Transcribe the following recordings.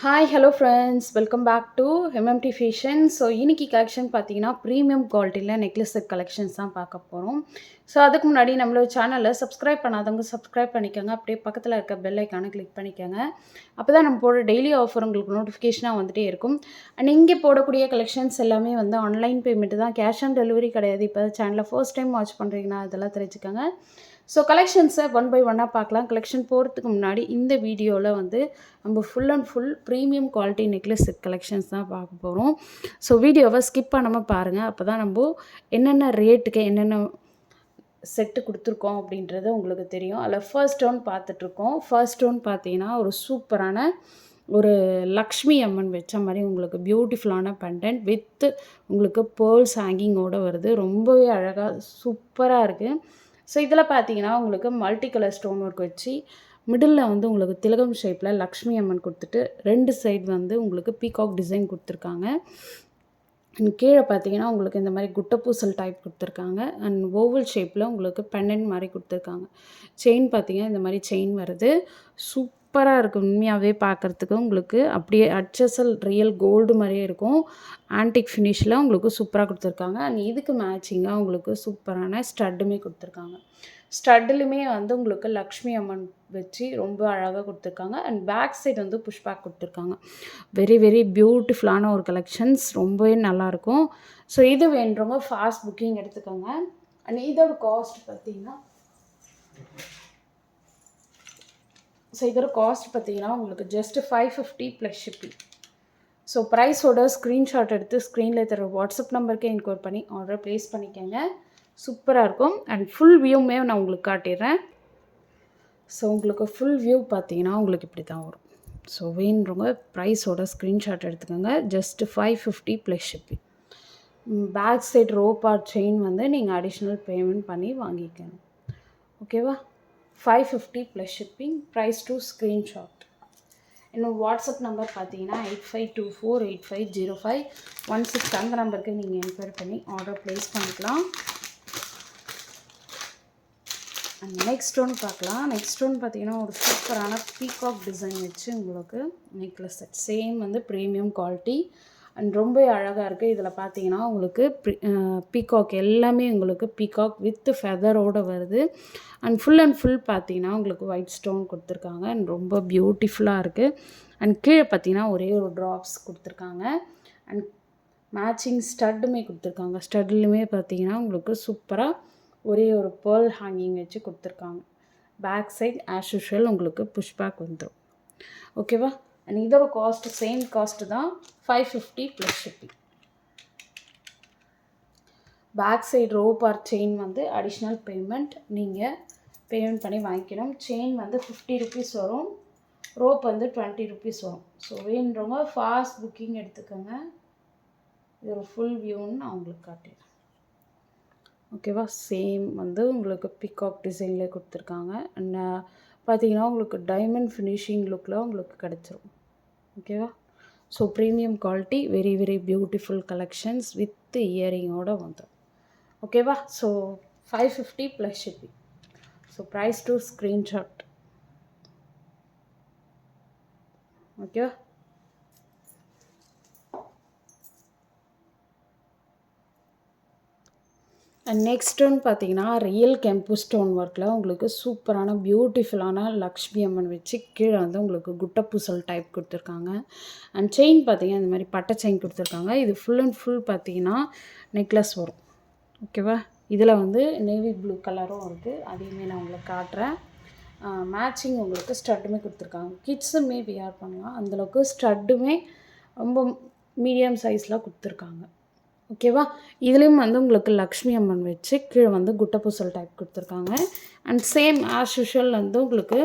Hi hello friends welcome back to MMT fashion. So இன்னைக்கு collection பார்த்தீங்கன்னா premium குவாலிட்டியில் necklace set collections தான் பார்க்க போகிறோம். ஸோ அதுக்கு முன்னாடி நம்மளோட சேனலை சப்ஸ்கிரைப் பண்ணாதவங்க சப்ஸ்கிரைப் பண்ணிக்கோங்க. அப்படியே பக்கத்தில் இருக்க பெல் ஐக்கானை கிளிக் பண்ணிக்கோங்க. அப்போ தான் நம்ம போட டெய்லி ஆஃபர் உங்களுக்கு நோட்டிஃபிகேஷனாக வந்துகிட்டே இருக்கும். அண்ட் இங்கே போடக்கூடிய கலெக்ஷன்ஸ் எல்லாமே வந்து ஆன்லைன் பேமெண்ட்டு தான், கேஷ் ஆன் டெலிவரி கிடையாது. இப்போ சேனலை ஃபர்ஸ்ட் டைம் வாட்ச் பண்ணுறீங்கன்னா அதெல்லாம் தெரிஞ்சுக்கோங்க. ஸோ கலெக்ஷன்ஸை ஒன் பை ஒன்னாக பார்க்கலாம். கலெக்ஷன் போகிறதுக்கு முன்னாடி இந்த வீடியோவில் வந்து நம்ம full and full premium quality necklace set collections தான் பார்க்க போகிறோம். ஸோ வீடியோவை ஸ்கிப் பண்ணாமல் பாருங்கள். அப்போ தான் நம்ம என்னென்ன ரேட்டுக்கு என்னென்ன செட்டு கொடுத்துருக்கோம் அப்படின்றது உங்களுக்கு தெரியும். அதில் ஃபர்ஸ்ட் ஸ்டோன் பார்த்துட்ருக்கோம். ஃபர்ஸ்ட் ஸ்டோன் பார்த்தீங்கன்னா ஒரு சூப்பரான ஒரு லக்ஷ்மி அம்மன் வச்ச மாதிரி உங்களுக்கு பியூட்டிஃபுல்லான பெண்டன்ட் வித் உங்களுக்கு பேர்ல்ஸ் ஹேங்கிங்கோடு வருது. ரொம்பவே அழகாக சூப்பராக இருக்குது. ஸோ இதில் பார்த்தீங்கன்னா உங்களுக்கு மல்டி கலர் ஸ்டோன் ஒர்க் வச்சு மிடில் வந்து உங்களுக்கு திலகம் ஷேப்பில் லக்ஷ்மி அம்மன் கொடுத்துட்டு ரெண்டு சைடு வந்து உங்களுக்கு பீகாக் டிசைன் கொடுத்துருக்காங்க. அண்ட் கீழே பார்த்தீங்கன்னா உங்களுக்கு இந்த மாதிரி குட்டப்பூசல் டைப் கொடுத்துருக்காங்க. அண்ட் ஓவல் ஷேப்பில் உங்களுக்கு பெண்டன்ட் மாதிரி கொடுத்துருக்காங்க. செயின் பார்த்தீங்கன்னா இந்த மாதிரி செயின் வருது. சூப்பராக இருக்குது உண்மையாகவே பார்க்குறதுக்கு. உங்களுக்கு அப்படியே அச்சசல் ரியல் கோல்டு மாதிரியே இருக்கும். ஆன்டிக் ஃபினிஷில் உங்களுக்கு சூப்பராக கொடுத்துருக்காங்க. அண்ட் இதுக்கு மேட்சிங்காக உங்களுக்கு சூப்பரான ஸ்டட்டுமே கொடுத்துருக்காங்க. ஸ்டட்டுலுமே வந்து உங்களுக்கு லக்ஷ்மி அம்மன் வச்சு ரொம்ப அழகாக கொடுத்துருக்காங்க. அண்ட் பேக் சைடு வந்து புஷ்பேக் கொடுத்துருக்காங்க. வெரி வெரி பியூட்டிஃபுல்லான ஒரு கலெக்ஷன்ஸ், ரொம்பவே நல்லாயிருக்கும். ஸோ இது வேண்டுறவங்க ஃபாஸ்ட் புக்கிங் எடுத்துக்கோங்க. அண்ட் இதோட காஸ்ட் பார்த்தீங்கன்னா உங்களுக்கு ஜஸ்ட் 550 ப்ளஸ் ஷிப்பிங். ஸோ ப்ரைஸோட ஸ்க்ரீன்ஷாட் எடுத்து ஸ்க்ரீனில் தர வாட்ஸ்அப் நம்பருக்கு என்கொயர் பண்ணி ஆர்டர் ப்ளேஸ் பண்ணிக்கோங்க. சூப்பராக இருக்கும். அண்ட் ஃபுல் வியூமே நான் உங்களுக்கு காட்டிடுறேன். ஸோ உங்களுக்கு ஃபுல் வியூ பார்த்தீங்கன்னா உங்களுக்கு இப்படி தான் வரும். ஸோ வேணுறவங்க ப்ரைஸோட ஸ்க்ரீன்ஷாட் எடுத்துக்கோங்க. Just 550 plus shipping. Back side rope or chain வந்து நீங்கள் அடிஷ்னல் பேமெண்ட் பண்ணி வாங்கிக்கணும். ஓகேவா? 550 plus shipping. Price to screenshot. இன்னும் வாட்ஸ்அப் நம்பர் பார்த்தீங்கன்னா 8524850516 அந்த நம்பருக்கு நீங்கள் என்கொயரி பண்ணி ஆர்டர் ப்ளேஸ் பண்ணிக்கலாம். அண்ட் நெக்ஸ்ட் ஒன்று பார்க்கலாம். நெக்ஸ்ட் ஒன்று பார்த்தீங்கன்னா ஒரு சூப்பரான பீகாக் டிசைன் வச்சு உங்களுக்கு நெக்லஸ் செட். சேம் வந்து ப்ரீமியம் குவாலிட்டி அண்ட் ரொம்ப அழகாக இருக்குது. இதில் பார்த்தீங்கன்னா உங்களுக்கு பீகாக் எல்லாமே உங்களுக்கு பீகாக் வித் ஃபெதரோடு வருது. அண்ட் ஃபுல் பார்த்தீங்கன்னா உங்களுக்கு ஒயிட் ஸ்டோன் கொடுத்துருக்காங்க. அண்ட் ரொம்ப பியூட்டிஃபுல்லாக இருக்குது. அண்ட் கீழே பார்த்தீங்கன்னா ஒரே ஒரு ட்ராப்ஸ் கொடுத்துருக்காங்க. அண்ட் மேட்சிங் ஸ்டட்டுமே கொடுத்துருக்காங்க. ஸ்டட்லையுமே பார்த்தீங்கன்னா உங்களுக்கு சூப்பராக ஒரே ஒரு பேர்ல் ஹேங்கிங் வச்சு கொடுத்துருக்காங்க. பேக் சைட் ஆஸ் யூஷுவல் உங்களுக்கு புஷ்பேக் வந்துடும். ஓகேவா? அண்ட் இதோட காஸ்ட்டு சேம் காஸ்ட்டு தான், 550 plus shipping. Back side rope or chain வந்து அடிஷ்னல் பேமெண்ட் நீங்கள் பேமெண்ட் பண்ணி வாங்கிக்கணும். செயின் வந்து 50 ருபீஸ் வரும், ரோப் வந்து 20 ருபீஸ் வரும். ஸோ வேணுறவங்க ஃபாஸ்ட் புக்கிங் எடுத்துக்கோங்க. இது ஒரு ஃபுல் வியூன்னு நான் உங்களுக்கு காட்டிடுறேன். ஓகேவா? சேம் வந்து உங்களுக்கு பீகாக் டிசைனில் கொடுத்துருக்காங்க. அண்ட் பார்த்தீங்கன்னா உங்களுக்கு டைமண்ட் ஃபினிஷிங் லுக்கில் உங்களுக்கு கிடச்சிரும். ஓகேவா? So premium quality, very very beautiful collections with இயரிங்கோடு வந்துடும். ஓகேவா? So 550 plus shipping. So price to screenshot. ஓகேவா? அண்ட் நெக்ஸ்ட் ஒன்று பார்த்தீங்கன்னா ரியல் கெம்பு ஸ்டோன் ஒர்க்கில் உங்களுக்கு சூப்பரான பியூட்டிஃபுல்லான லக்ஷ்மி அம்மன் வச்சு கீழே வந்து உங்களுக்கு குட்டப்பூசல் டைப் கொடுத்துருக்காங்க. அண்ட் செயின் பார்த்தீங்கன்னா இந்த மாதிரி பட்டை செயின் கொடுத்துருக்காங்க. இது ஃபுல் அண்ட் ஃபுல் பார்த்தீங்கன்னா நெக்லஸ் வரும். ஓகேவா? இதில் வந்து நேவி ப்ளூ கலரும் இருக்குது, அதையுமே நான் உங்களுக்கு காட்டுறேன். மேட்சிங் உங்களுக்கு ஸ்டட்டுமே கொடுத்துருக்காங்க. கிட்ஸுமே வியர் பண்ணலாம், அந்தளவுக்கு ஸ்டட்டுமே ரொம்ப மீடியம் சைஸில் கொடுத்துருக்காங்க. ஓகேவா? இதுலேயும் வந்து உங்களுக்கு லக்ஷ்மி அம்மன் வச்சு கீழே வந்து குட்டப்பூசல் டைப் கொடுத்துருக்காங்க. அண்ட் சேம் ஆஸ் யூஷுவல் வந்து உங்களுக்கு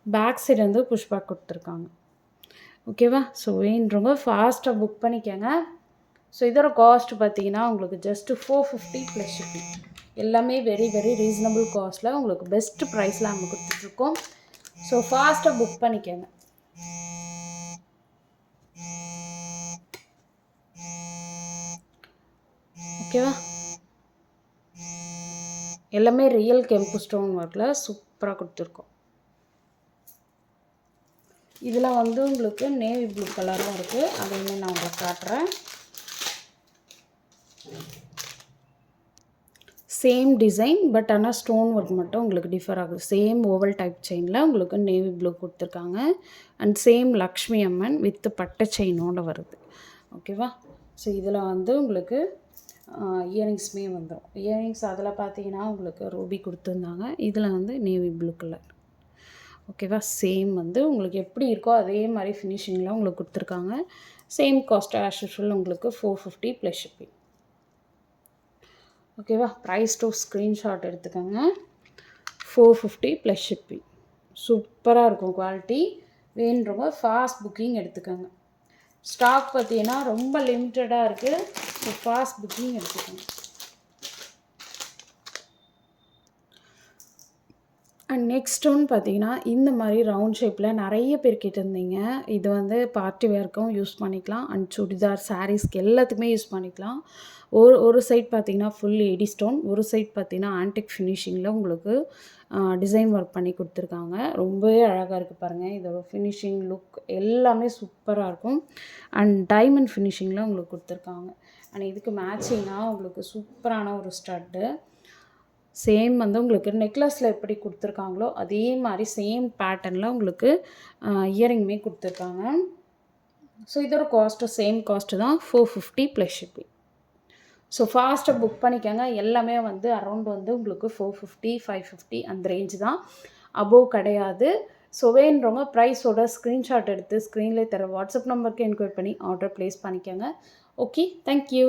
பேக் சைடு வந்து புஷ்பேக் கொடுத்துருக்காங்க. ஓகேவா? ஸோ வேணுறவங்க ஃபாஸ்ட்டாக புக் பண்ணிக்கோங்க. ஸோ இதோட காஸ்ட் பார்த்தீங்கன்னா உங்களுக்கு ஜஸ்ட்டு 450 ப்ளஸ் ஷிப்பிங். எல்லாமே வெரி வெரி ரீசனபிள் காஸ்ட்டில் உங்களுக்கு பெஸ்ட்டு ப்ரைஸில் நம்ம கொடுத்துட்ருக்கோம். ஸோ ஃபாஸ்ட்டாக புக் பண்ணிக்கோங்க. ஓகேவா? எல்லாமே ரியல் கெம்பு ஸ்டோன் ஒர்க்கில் சூப்பராக கொடுத்துருக்கோம். இதில் வந்து உங்களுக்கு நேவி ப்ளூ கலரும் இருக்குது, அதையுமே நான் உங்களுக்கு காட்டுறேன். சேம் டிசைன், பட் ஆனால் ஸ்டோன் ஒர்க் மட்டும் உங்களுக்கு டிஃபர் ஆகுது. சேம் ஓவல் டைப் செயினில் உங்களுக்கு நேவி ப்ளூ கொடுத்துருக்காங்க. And same Lakshmi Amman with பட்டை செயினோடு வருது. ஓகேவா? ஸோ இதில் வந்து உங்களுக்கு இயரிங்ஸுமே வந்துடும். இயரிங்ஸ் அதில் பார்த்தீங்கன்னா உங்களுக்கு ரூபி கொடுத்துருந்தாங்க, இதில் வந்து நேவி ப்ளூ கலர். ஓகேவா? சேம் வந்து உங்களுக்கு எப்படி இருக்கோ அதே மாதிரி ஃபினிஷிங்கில் உங்களுக்கு கொடுத்துருக்காங்க. சேம் காஸ்ட் ஆஸ் யூஷுவல் உங்களுக்கு 450 ப்ளஸ் ஷிப்பிங். ஓகேவா? ப்ரைஸ் டூ ஸ்க்ரீன்ஷாட் எடுத்துக்கோங்க. 450 ப்ளஸ் ஷிப்பிங். சூப்பராக இருக்கும் குவாலிட்டி. வேணுறவங்க ஃபாஸ்ட் புக்கிங் எடுத்துக்கோங்க. ஸ்டாக் பார்த்தீங்கன்னா ரொம்ப லிமிட்டடாக இருக்குது. ஸோ ஃபாஸ்ட் புக்கிங் எடுத்துக்கோங்க. அண்ட் நெக்ஸ்ட் ஒன்று பார்த்தீங்கன்னா இந்த மாதிரி ரவுண்ட் ஷேப்பில் நிறைய பேர் கேட்டிருந்தீங்க. இது வந்து பார்ட்டி வேர்க்கும் யூஸ் பண்ணிக்கலாம், அண்ட் சுடிதார் சாரீஸ்க்கு எல்லாத்துக்குமே யூஸ் பண்ணிக்கலாம். ஒரு சைட் பார்த்தீங்கன்னா ஃபுல் எடி ஸ்டோன், ஒரு சைட் பார்த்தீங்கன்னா ஆன்டிக் ஃபினிஷிங்கில் உங்களுக்கு டிசைன் ஒர்க் பண்ணி கொடுத்துருக்காங்க. ரொம்பவே அழகாக இருக்குது பாருங்கள். இதோட ஃபினிஷிங் லுக் எல்லாமே சூப்பராக இருக்கும். அண்ட் டைமண்ட் ஃபினிஷிங்கில் உங்களுக்கு கொடுத்துருக்காங்க. அண்ட் இதுக்கு மேட்சிங்காக உங்களுக்கு சூப்பரான ஒரு ஸ்டட்டு. சேம் வந்து உங்களுக்கு நெக்லஸில் எப்படி கொடுத்துருக்காங்களோ அதே மாதிரி சேம் பேட்டர்னில் உங்களுக்கு இயரிங்குமே கொடுத்துருக்காங்க. ஸோ இதோட காஸ்ட்டு சேம் காஸ்ட்டு தான், 450 ப்ளஸ் ஷிப்பிங். ஸோ ஃபாஸ்ட்டாக புக் பண்ணிக்கோங்க. எல்லாமே வந்து அரௌண்ட் வந்து உங்களுக்கு 450, 550 அந்த ரேஞ்சு தான், அபோவ் கிடையாது. ஸோ வேணுறவங்க ப்ரைஸோட ஸ்க்ரீன்ஷாட் எடுத்து ஸ்க்ரீனில் தர வாட்ஸ்அப் நம்பருக்கு என்கொயரி பண்ணி ஆர்டர் ப்ளேஸ் பண்ணிக்கோங்க. Okay, thank you.